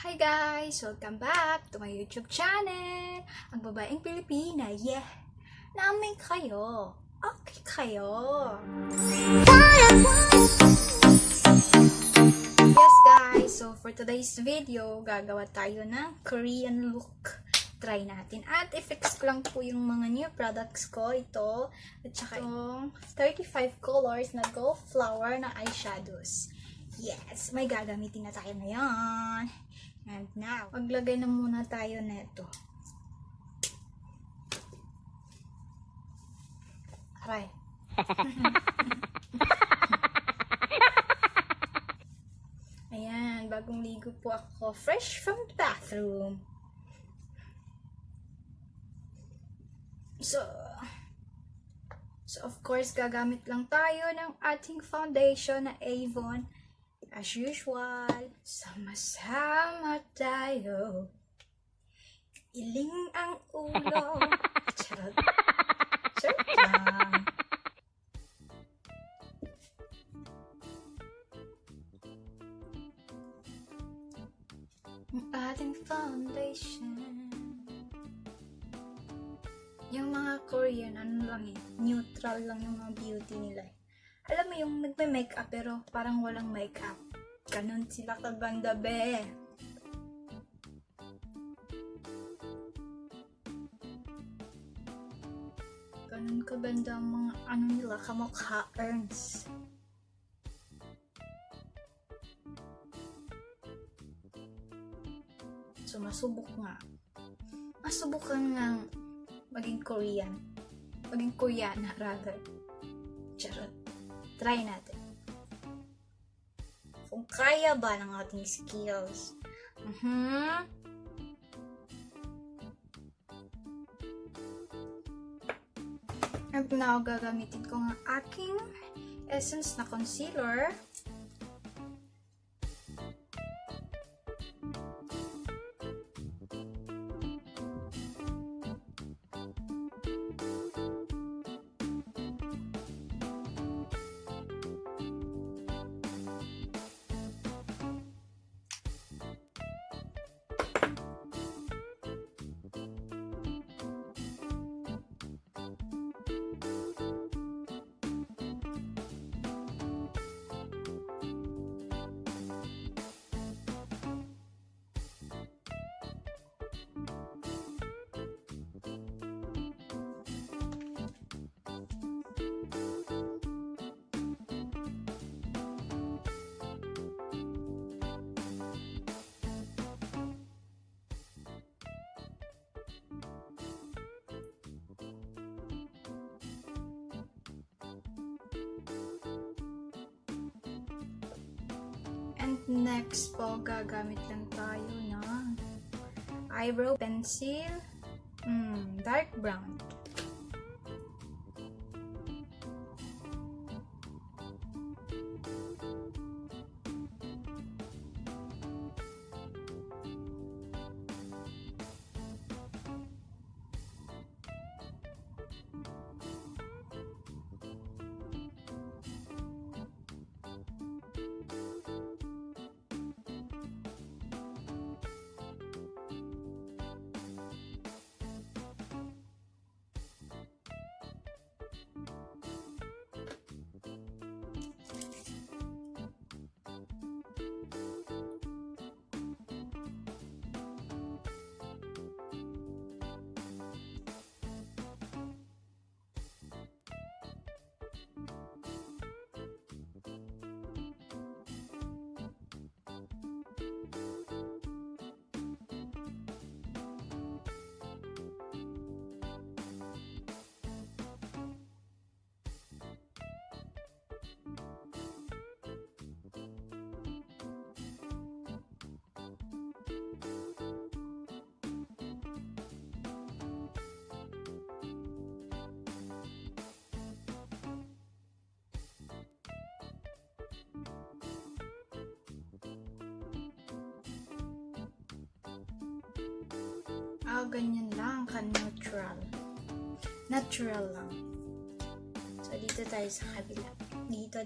Hi guys! Welcome back to my YouTube channel! Ang babaeng Pilipina, yeah! Namin kayo! Okay kayo! Yes guys! So for today's video, gagawa tayo ng Korean look. Try natin. At i-fix ko lang po yung mga new products ko. Ito. At saka itong 35 colors na gold flower na eyeshadows. Yes! May gagamitin na tayo ngayon. And now, maglagay na muna tayo neto. Aray. Ayan, bagong ligo po ako. Fresh from the bathroom. So of course, gagamit lang tayo ng ating foundation na Avon. As usual, sama-sama tayo. Iling ang ulo. Charot. Charot lang. Ang ating foundation. Yung mga Korean, ano lang eh, neutral lang yung mga beauty nila eh. Alam mo yung nagme-makeup pero parang walang makeup. Ganon sila kaganda be. Ganon kaganda ang mga ano nila, kamukha earns. So masubok nga. Masubukan nga maging Korean. Maging Koreana rather. Charot. Try natin. Kung kaya ba ng ating skills. And now, gagamitin ko ng aking Essence na concealer. And next po, gagamit lang tayo ng eyebrow pencil, dark brown. Ganyan lang, ka-neutral. Natural lang. So, dito tayo sa kabila. Dito.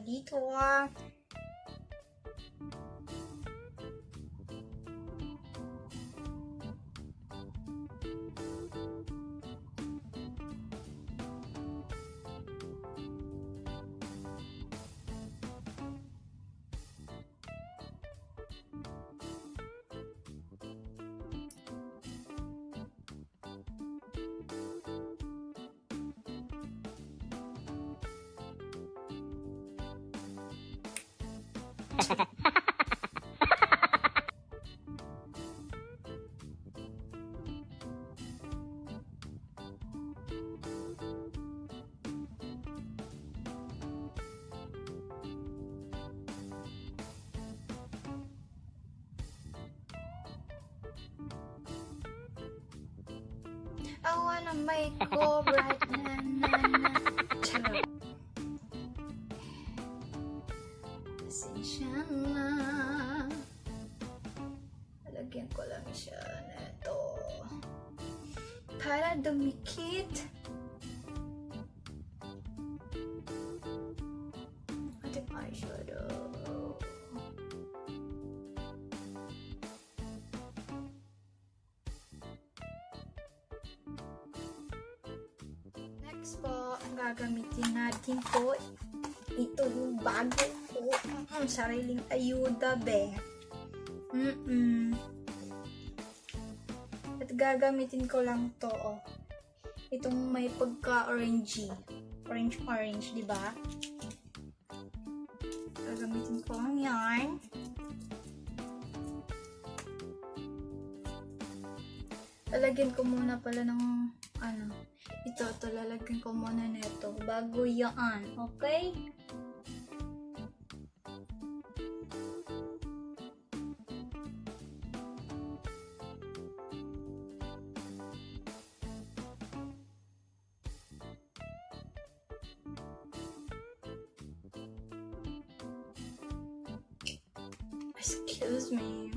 I wanna make go right na na na. Charot. Pasensya na. Lagyan ko lang siya neto. Para dumikit. Ating eyeshadow. Next po, ang gagamitin natin po, ito yung bago po. Sariling ayuda, be. At gagamitin ko lang to, oh. Itong may pagka-orangey. Orange, di ba? Gagamitin ko lang yan. Lalagyan ko muna pala ng, ito, lalagyan ko muna nito bago yan, okay? Excuse me.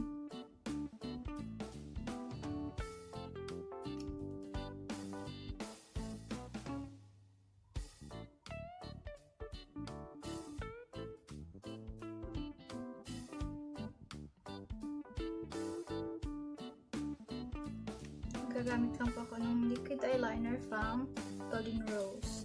Gagamit lang po ako ng liquid eyeliner from Golden Rose.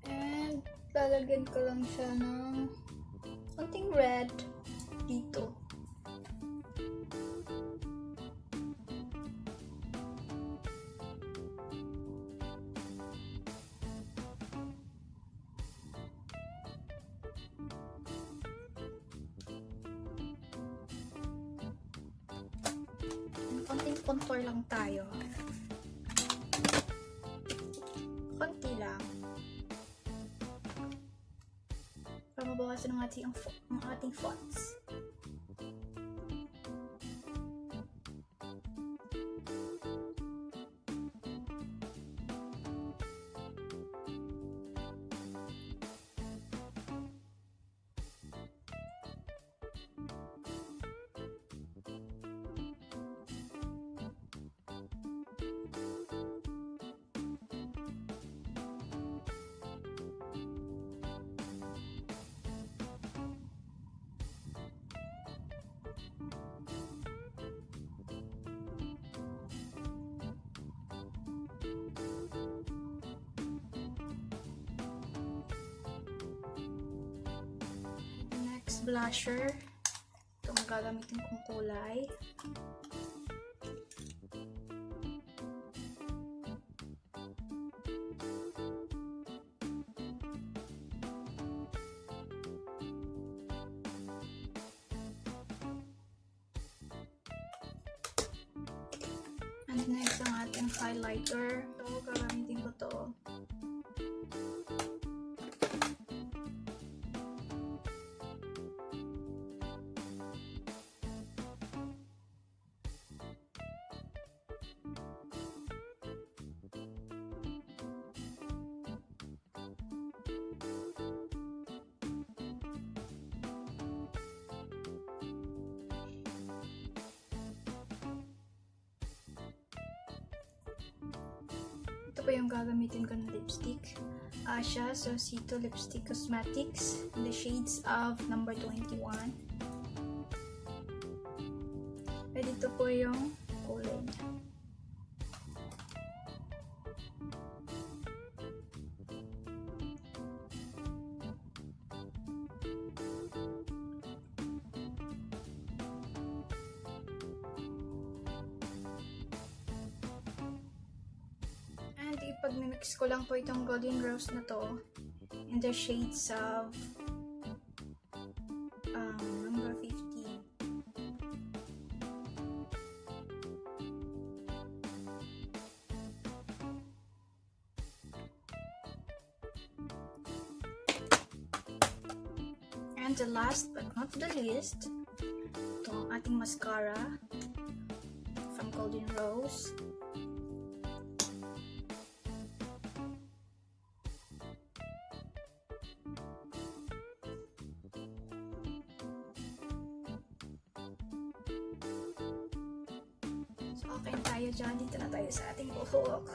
And lalagyan ko lang siya ng konting red dito. Konting contour lang tayo. Konti lang. Para mabawasan ang ating fonts. Blusher. Ito ang gagamitin kong kulay. And next ang ating highlighter. Ito, gagamitin ko to. Ito po yung gagamitin ko ng lipstick. Asha Sosito Lipstick Cosmetics in the shades of number 21. At ito po yung kulay niya. Mix ko lang po itong golden rose na to in the shades of number 15. And the last but not the least, ito ang ating mascara from Golden Rose. So, okay na tayo dyan. Dito na tayo sa ating buhok.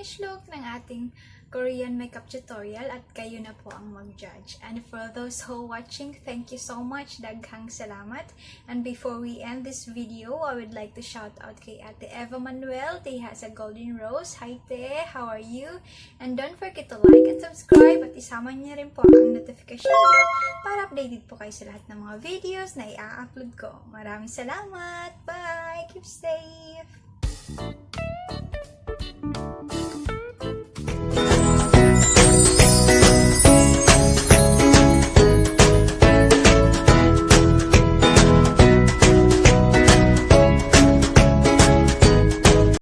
finished look ng ating Korean makeup tutorial at kayo na po ang mag-judge. And for those who watching, thank you so much. Daghang salamat. And before we end this video, I would like to shout out kay Ate Eva Manuel. They has a golden rose. Hi Te, how are you? And don't forget to like and subscribe at isama niyo rin po ang notification bell para updated po kayo sa lahat ng mga videos na i-upload ko. Maraming salamat. Bye! Keep safe!